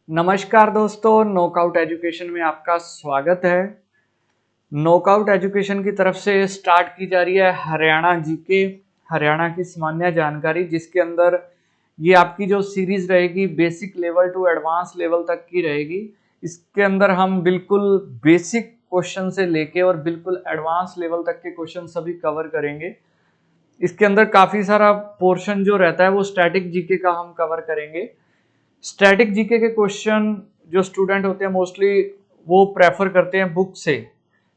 नमस्कार दोस्तों, knockout education में आपका स्वागत है। नॉकआउट एजुकेशन की तरफ से स्टार्ट की जा रही है हरियाणा जीके, हरियाणा की सामान्य जानकारी, जिसके अंदर ये आपकी जो सीरीज रहेगी basic level to advance level तक की रहेगी। इसके अंदर हम बिल्कुल बेसिक क्वेश्चन से लेके और बिल्कुल एडवांस लेवल तक के क्वेश्चन सभी कवर करेंगे। इसके अंदर काफ़ी सारा पोर्शन जो रहता है वो स्टैटिक जीके का हम कवर करेंगे। स्टैटिक जीके के क्वेश्चन जो स्टूडेंट होते हैं मोस्टली वो प्रेफर करते हैं बुक से,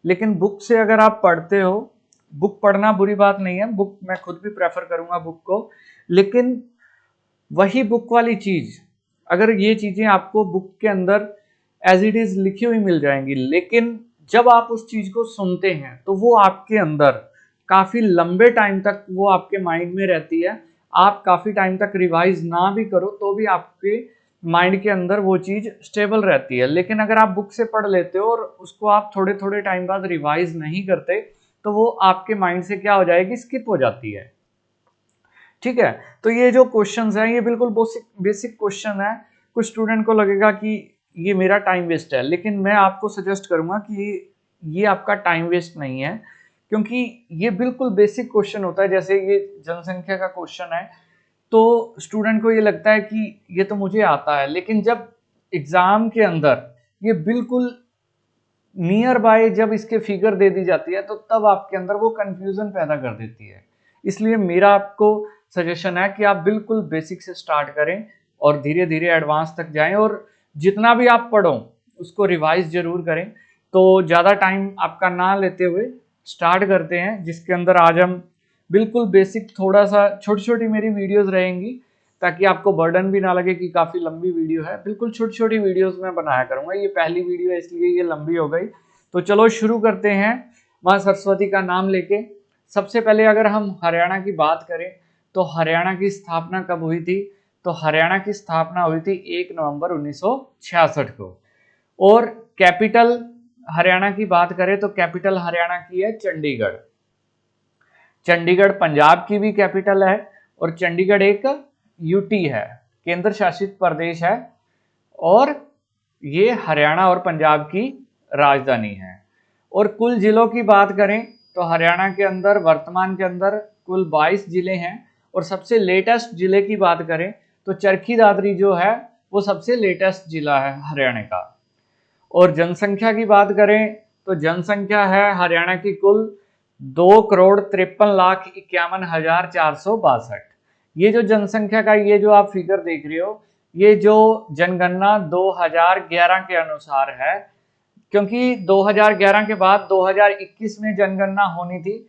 लेकिन बुक से अगर आप पढ़ते हो, बुक पढ़ना बुरी बात नहीं है, बुक मैं खुद भी प्रेफर करूंगा बुक को, लेकिन वही बुक वाली चीज, अगर ये चीजें आपको बुक के अंदर एज इट इज लिखी हुई मिल जाएंगी, लेकिन जब आप उस चीज को सुनते हैं तो वो आपके अंदर काफी लंबे टाइम तक वो आपके माइंड में रहती है। आप काफी टाइम तक रिवाइज ना भी करो तो भी आपके माइंड के अंदर वो चीज स्टेबल रहती है। लेकिन अगर आप बुक से पढ़ लेते हो और उसको आप थोड़े थोड़े टाइम बाद रिवाइज नहीं करते तो वो आपके माइंड से क्या हो जाएगी, स्किप हो जाती है। ठीक है, तो ये जो क्वेश्चंस हैं ये बिल्कुल बेसिक क्वेश्चन है। कुछ स्टूडेंट को लगेगा कि ये मेरा टाइम वेस्ट है, लेकिन मैं आपको सजेस्ट करूंगा कि ये आपका टाइम वेस्ट नहीं है, क्योंकि ये बिल्कुल बेसिक क्वेश्चन होता है। जैसे ये जनसंख्या का क्वेश्चन है तो स्टूडेंट को ये लगता है कि ये तो मुझे आता है, लेकिन जब एग्जाम के अंदर ये बिल्कुल नियर बाय जब इसके फिगर दे दी जाती है तो तब आपके अंदर वो कंफ्यूजन पैदा कर देती है। इसलिए मेरा आपको सजेशन है कि आप बिल्कुल बेसिक से स्टार्ट करें और धीरे धीरे एडवांस तक जाएं, और जितना भी आप पढ़ो उसको रिवाइज जरूर करें। तो ज़्यादा टाइम आपका ना लेते हुए स्टार्ट करते हैं, जिसके अंदर आज हम बिल्कुल बेसिक, थोड़ा सा छोटी छोटी मेरी वीडियोस रहेंगी ताकि आपको बर्डन भी ना लगे कि काफ़ी लंबी वीडियो है। बिल्कुल छोटी छोटी वीडियोस मैं बनाया करूँगा, ये पहली वीडियो है इसलिए ये लंबी हो गई। तो चलो शुरू करते हैं माँ सरस्वती का नाम लेके। सबसे पहले अगर हम हरियाणा की बात करें तो हरियाणा की स्थापना कब हुई थी? तो हरियाणा की स्थापना हुई थी 1 नवंबर 1966 को। और कैपिटल हरियाणा की बात करें तो कैपिटल हरियाणा की है चंडीगढ़। चंडीगढ़ पंजाब की भी कैपिटल है और चंडीगढ़ एक यूटी है, केंद्र शासित प्रदेश है, और ये हरियाणा और पंजाब की राजधानी है। और कुल जिलों की बात करें तो हरियाणा के अंदर वर्तमान के अंदर कुल 22 जिले हैं, और सबसे लेटेस्ट जिले की बात करें तो चरखी दादरी जो है वो सबसे लेटेस्ट जिला है हरियाणा का। और जनसंख्या की बात करें तो जनसंख्या है हरियाणा की कुल 2,53,51,462। ये जो जनसंख्या का ये जो आप फिगर देख रहे हो, ये जो जनगणना 2011 के अनुसार है, क्योंकि 2011 के बाद 2021 में जनगणना होनी थी।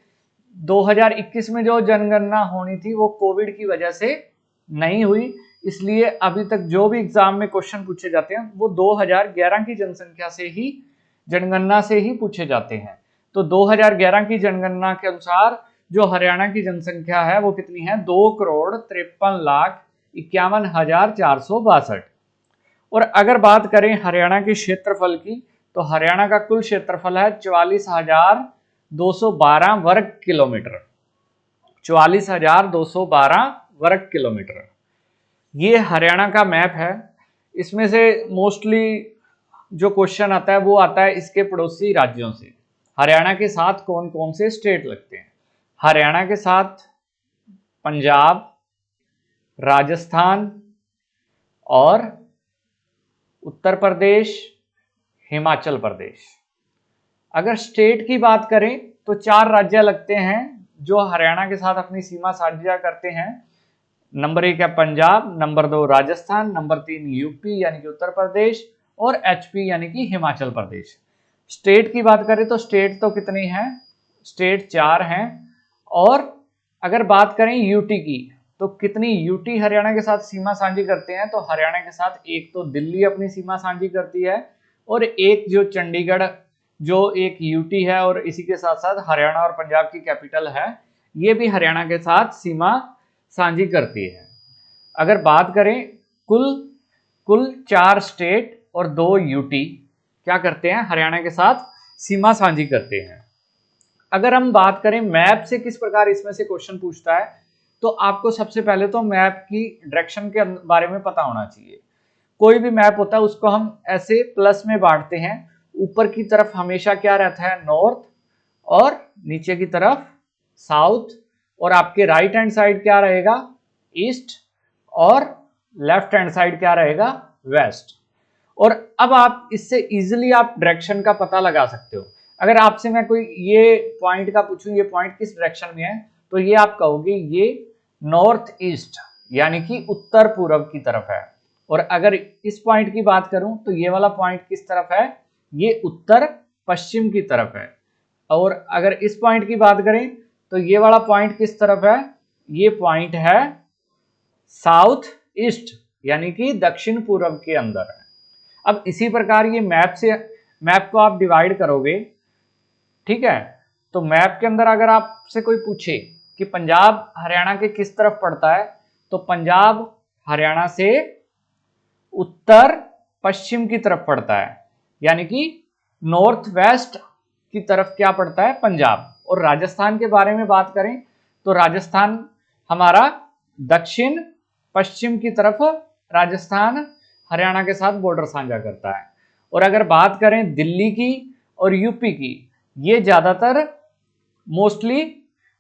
2021 में जो जनगणना होनी थी वो कोविड की वजह से नहीं हुई, इसलिए अभी तक जो भी एग्जाम में क्वेश्चन पूछे जाते हैं वो 2011 की जनसंख्या से ही, जनगणना से ही पूछे जाते हैं। तो 2011 की जनगणना के अनुसार जो हरियाणा की जनसंख्या है वो कितनी है? 2,53,51,462। और अगर बात करें हरियाणा के क्षेत्रफल की तो हरियाणा का कुल क्षेत्रफल है 44,212 वर्ग किलोमीटर। 44,212 वर्ग किलोमीटर। ये हरियाणा का मैप है। इसमें से मोस्टली जो क्वेश्चन आता है वो आता है इसके पड़ोसी राज्यों से। हरियाणा के साथ कौन कौन से स्टेट लगते हैं? हरियाणा के साथ पंजाब, राजस्थान और उत्तर प्रदेश, हिमाचल प्रदेश। अगर स्टेट की बात करें तो 4 राज्य लगते हैं जो हरियाणा के साथ अपनी सीमा साझा करते हैं। नंबर 1 है Punjab, number 2 Rajasthan, number 3 UP यानी कि उत्तर प्रदेश, और एचपी यानी कि हिमाचल प्रदेश। स्टेट की बात करें तो स्टेट तो कितनी हैं? स्टेट 4 हैं। और अगर बात करें यूटी की तो कितनी यूटी हरियाणा के साथ सीमा साझी करते हैं? तो हरियाणा के साथ एक तो दिल्ली अपनी सीमा साझी करती है, और एक जो चंडीगढ़ जो एक यूटी है और इसी के साथ साथ हरियाणा और पंजाब की कैपिटल है, ये भी हरियाणा के साथ सीमा साझी करती है। अगर बात करें कुल कुल 4 स्टेट और 2 यूटी क्या करते हैं? हरियाणा के साथ सीमा साझी करते हैं। अगर हम बात करें मैप से किस प्रकार इसमें से क्वेश्चन पूछता है, तो आपको सबसे पहले तो मैप की डायरेक्शन के बारे में पता होना चाहिए। कोई भी मैप होता है उसको हम ऐसे प्लस में बांटते हैं, ऊपर की तरफ हमेशा क्या रहता है, नॉर्थ, और नीचे की तरफ साउथ, और आपके राइट हैंड साइड क्या रहेगा, ईस्ट, और लेफ्ट हैंड साइड क्या रहेगा, वेस्ट। और अब आप इससे इजीली आप डायरेक्शन का पता लगा सकते हो। अगर आपसे मैं कोई ये पॉइंट का पूछूं, ये पॉइंट किस डायरेक्शन में है, तो ये आप कहोगे ये नॉर्थ ईस्ट यानी कि उत्तर पूर्व की तरफ है। और अगर इस पॉइंट की बात करूं तो ये वाला पॉइंट किस तरफ है, ये उत्तर पश्चिम की तरफ है। और अगर इस पॉइंट की बात करें तो ये वाला पॉइंट किस तरफ है, ये पॉइंट है साउथ ईस्ट यानी कि दक्षिण पूर्व के अंदर है। अब इसी प्रकार ये मैप को आप डिवाइड करोगे, ठीक है। तो मैप के अंदर अगर आपसे कोई पूछे कि पंजाब हरियाणा के किस तरफ पड़ता है, तो पंजाब हरियाणा से उत्तर पश्चिम की तरफ पड़ता है, यानी कि नॉर्थ वेस्ट की तरफ क्या पड़ता है, पंजाब। और राजस्थान के बारे में बात करें तो राजस्थान हमारा दक्षिण पश्चिम की तरफ, राजस्थान हरियाणा के साथ बॉर्डर साझा करता है। और अगर बात करें दिल्ली की और यूपी की, ये ज्यादातर मोस्टली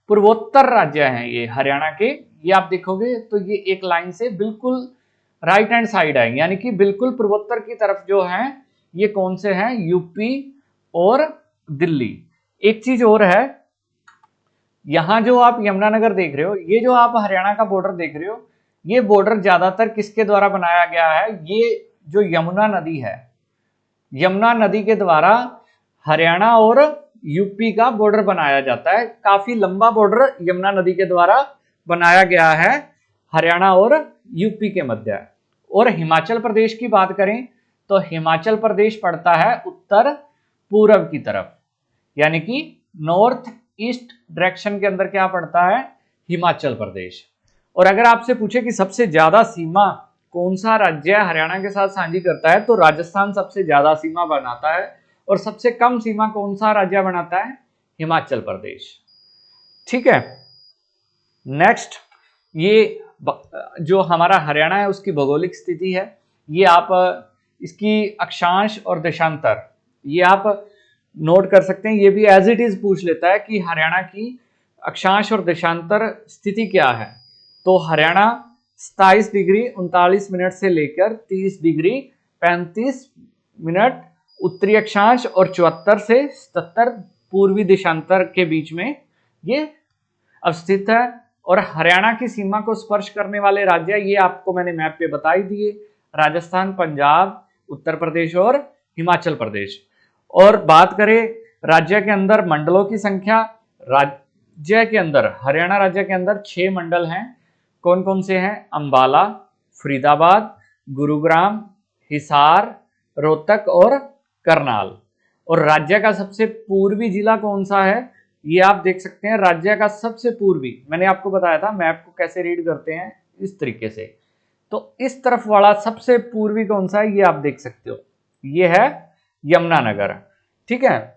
पूर्वोत्तर राज्य हैं ये हरियाणा के। ये आप देखोगे तो ये एक लाइन से बिल्कुल राइट हैंड साइड है, यानी कि बिल्कुल पूर्वोत्तर की तरफ जो है ये कौन से हैं, यूपी और दिल्ली। एक चीज और है, यहां जो आप यमुनानगर देख रहे हो, ये जो आप हरियाणा का बॉर्डर देख रहे हो, ये बॉर्डर ज्यादातर किसके द्वारा बनाया गया है, ये जो यमुना नदी है, यमुना नदी के द्वारा हरियाणा और यूपी का बॉर्डर बनाया जाता है। काफी लंबा बॉर्डर यमुना नदी के द्वारा बनाया गया है हरियाणा और यूपी के मध्य। और हिमाचल प्रदेश की बात करें तो हिमाचल प्रदेश पड़ता है उत्तर पूर्व की तरफ, यानी कि नॉर्थ ईस्ट डायरेक्शन के अंदर क्या पड़ता है, हिमाचल प्रदेश। और अगर आपसे पूछे कि सबसे ज्यादा सीमा कौन सा राज्य हरियाणा के साथ साझी करता है, तो राजस्थान सबसे ज्यादा सीमा बनाता है। और सबसे कम सीमा कौन सा राज्य बनाता है, हिमाचल प्रदेश। ठीक है। नेक्स्ट, ये जो हमारा हरियाणा है उसकी भौगोलिक स्थिति है, ये आप इसकी अक्षांश और देशांतर ये आप नोट कर सकते हैं। ये भी एज इट इज पूछ लेता है कि हरियाणा की अक्षांश और देशांतर स्थिति क्या है। तो हरियाणा 27 डिग्री 39 मिनट से लेकर 30 डिग्री 35 मिनट उत्तरी अक्षांश और 74 से 77 पूर्वी देशांतर के बीच में ये अवस्थित है। और हरियाणा की सीमा को स्पर्श करने वाले राज्य ये आपको मैंने मैप पे बता ही दिए, राजस्थान, पंजाब, उत्तर प्रदेश और हिमाचल प्रदेश। और बात करें राज्य के अंदर मंडलों की संख्या, राज्य के अंदर हरियाणा राज्य के अंदर 6 मंडल हैं। कौन कौन से हैं, अंबाला, फरीदाबाद, गुरुग्राम, हिसार, रोहतक और करनाल। और राज्य का सबसे पूर्वी जिला कौन सा है, ये आप देख सकते हैं। राज्य का सबसे पूर्वी, मैंने आपको बताया था मैप को कैसे रीड करते हैं, इस तरीके से। तो इस तरफ वाला सबसे पूर्वी कौन सा है, ये आप देख सकते हो, ये है यमुनानगर। ठीक है।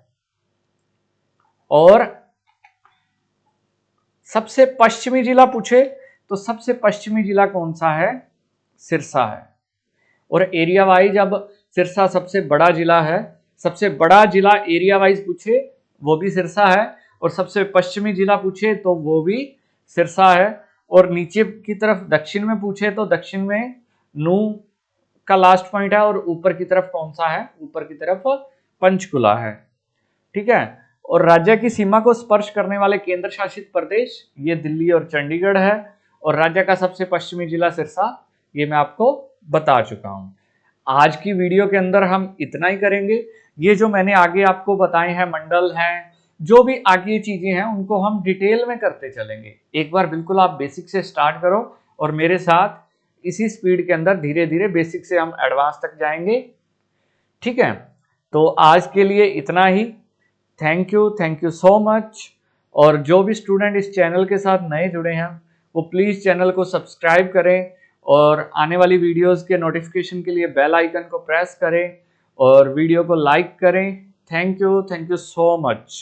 और सबसे पश्चिमी जिला पूछे तो सबसे पश्चिमी जिला कौन सा है, सिरसा है। और एरिया वाइज अब सिरसा सबसे बड़ा जिला है, सबसे बड़ा जिला एरिया वाइज पूछे वो भी सिरसा है, और सबसे पश्चिमी जिला पूछे तो वो भी सिरसा है। और नीचे की तरफ दक्षिण में पूछे तो दक्षिण में नूंह का लास्ट पॉइंट है, और ऊपर की तरफ कौन सा है, ऊपर की तरफ पंचकुला है। ठीक है। और राज्य की सीमा को स्पर्श करने वाले केंद्र शासित प्रदेश ये दिल्ली और चंडीगढ़ है। और राज्य का सबसे पश्चिमी जिला सिरसा, ये मैं आपको बता चुका हूं। आज की वीडियो के अंदर हम इतना ही करेंगे। ये जो मैंने आगे आपको बताए हैं मंडल हैं, जो भी आगे चीजें हैं, उनको हम डिटेल में करते चलेंगे। एक बार बिल्कुल आप बेसिक से स्टार्ट करो और मेरे साथ इसी स्पीड के अंदर धीरे धीरे बेसिक से हम एडवांस तक जाएंगे। ठीक है। तो आज के लिए इतना ही। Thank you so much. और जो भी स्टूडेंट इस चैनल के साथ नए जुड़े हैं वो प्लीज चैनल को सब्सक्राइब करें, और आने वाली वीडियोस के नोटिफिकेशन के लिए बेल आइकन को प्रेस करें, और वीडियो को लाइक करें। Thank you so much.